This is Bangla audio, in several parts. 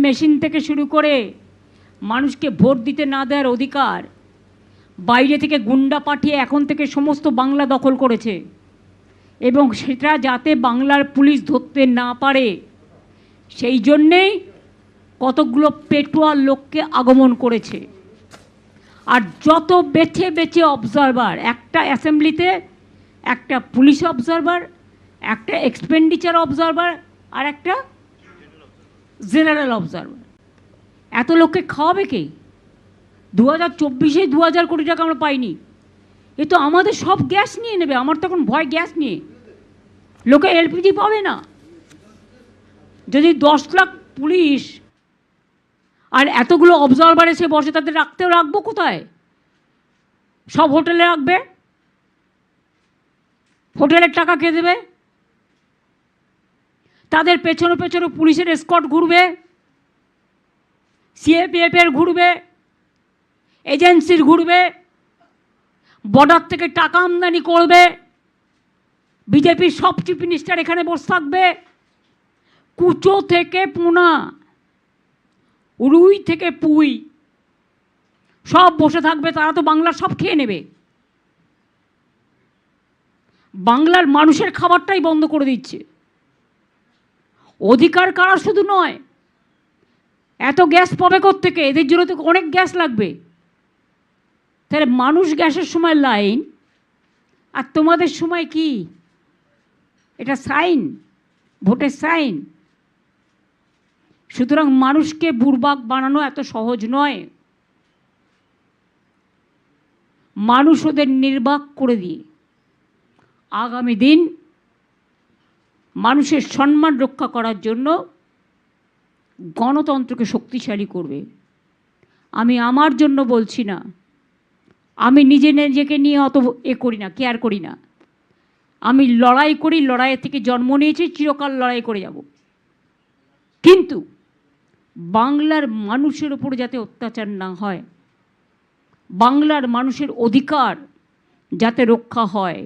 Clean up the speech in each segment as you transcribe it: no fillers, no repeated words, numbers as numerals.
মেশিন থেকে শুরু করে মানুষকে ভোট দিতে না দেওয়ার অধিকার বাইরে থেকে গুন্ডা পাঠিয়ে এখন থেকে সমস্ত বাংলা দখল করেছে, এবং সেটা যাতে বাংলার পুলিশ ধরতে না পারে সেই জন্যেই কতগুলো পেটুয়া লোককে আগমন করেছে। আর যত বেছে বেছে অবজারভার, একটা অ্যাসেম্বলিতে একটা পুলিশ অবজারভার, একটা এক্সপেন্ডিচার অবজারভার, আর একটা জেনারেল অবজারভার, এত লোককে খাওয়াবে কে? 2024-এ 2000 কোটি টাকা আমরা পাইনি। এ তো আমাদের সব গ্যাস নিয়ে নেবে। আমার তখন ভয় গ্যাস নিয়ে, লোকে এলপিজি পাবে না। যদি 10 লাখ পুলিশ আর এতগুলো অবজারভার এসে বসে, তাদের রাখবো কোথায়? সব হোটেলে রাখবে। হোটেলের টাকা কে দেবে? তাদের পেছনে পেছনে পুলিশের এসকর্ট ঘুরবে, সিএপিএফের ঘুরবে, এজেন্সির ঘুরবে, বর্ডার থেকে টাকা আমদানি করবে। বিজেপির সব চিফ মিনিস্টার এখানে বসে থাকবে। কুচো থেকে পুনা, রুই থেকে পুই সব বসে থাকবে। তারা তো বাংলার সব খেয়ে নেবে। বাংলার মানুষের খাবারটাই বন্ধ করে দিচ্ছে। অধিকার কারা শুধু নয়, এত গ্যাস পাবে কোত্থেকে? এদের জন্য তো অনেক গ্যাস লাগবে। তাহলে মানুষ গ্যাসের সময় লাইন, আর তোমাদের সময় কি? এটা সাইন, ভোটের সাইন। সুতরাং মানুষকে বুড়বাক বানানো এত সহজ নয়। মানুষ ওদের নির্বাক করে দিয়ে আগামী দিন মানুষের সম্মান রক্ষা করার জন্য গণতন্ত্রকে শক্তিশালী করবে। আমি আমার জন্য বলছি না, আমি নিজেকে নিয়ে অত করি না, কেয়ার করি না। আমি লড়াই করি, লড়াইয়ের থেকে জন্ম নিয়েছি, চিরকাল লড়াই করে যাব। কিন্তু বাংলার মানুষের ওপর যাতে অত্যাচার না হয়, বাংলার মানুষের অধিকার যাতে রক্ষা হয়,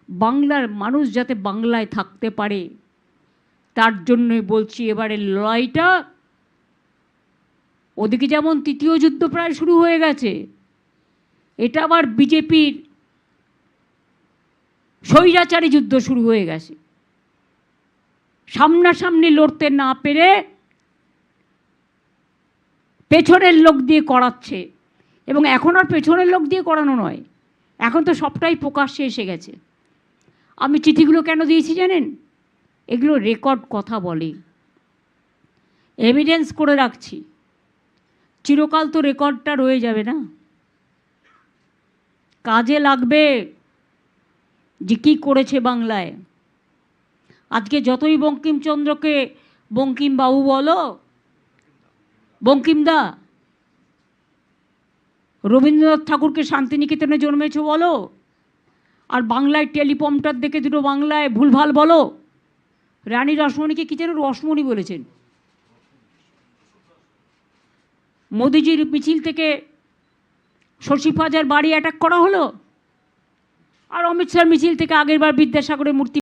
বাংলার মানুষ যাতে বাংলায় থাকতে পারে, তার জন্যই বলছি এবারের লড়াইটা। ওদিকে যেমন তৃতীয় যুদ্ধ প্রায় শুরু হয়ে গেছে, এটা আবার বিজেপির স্বৈরাচারী যুদ্ধ শুরু হয়ে গেছে। সামনাসামনি লড়তে না পেরে পেছনের লোক দিয়ে করাচ্ছে। এবং এখন আর পেছনের লোক দিয়ে করানো নয়, এখন তো সবটাই প্রকাশ্যে এসে গেছে। আমি চিঠিগুলো কেন দিয়েছি জানেন? এগুলো রেকর্ড কথা বলে, এভিডেন্স করে রাখছি। চিরকাল তো রেকর্ডটা রয়ে যাবে না, কাজে লাগবে যে কী করেছে বাংলায়। আজকে যতই বঙ্কিমচন্দ্রকে বঙ্কিমবাবু বলো, বঙ্কিমদা, রবীন্দ্রনাথ ঠাকুরকে শান্তিনিকেতনে জন্মেছো বলো, আর বাংলায় টেলিপম্পটার দেখে দুটো বাংলায় ভুলভাল বলো। রানী রসমণিকে কী যেন রসমণি বলেছেন। মোদিজির মিছিল থেকে শশী পাজার বাড়ি অ্যাটাক করা হলো, আর অমিত শাহর মিছিল থেকে আগেরবার বিদ্যাসাগরের মূর্তি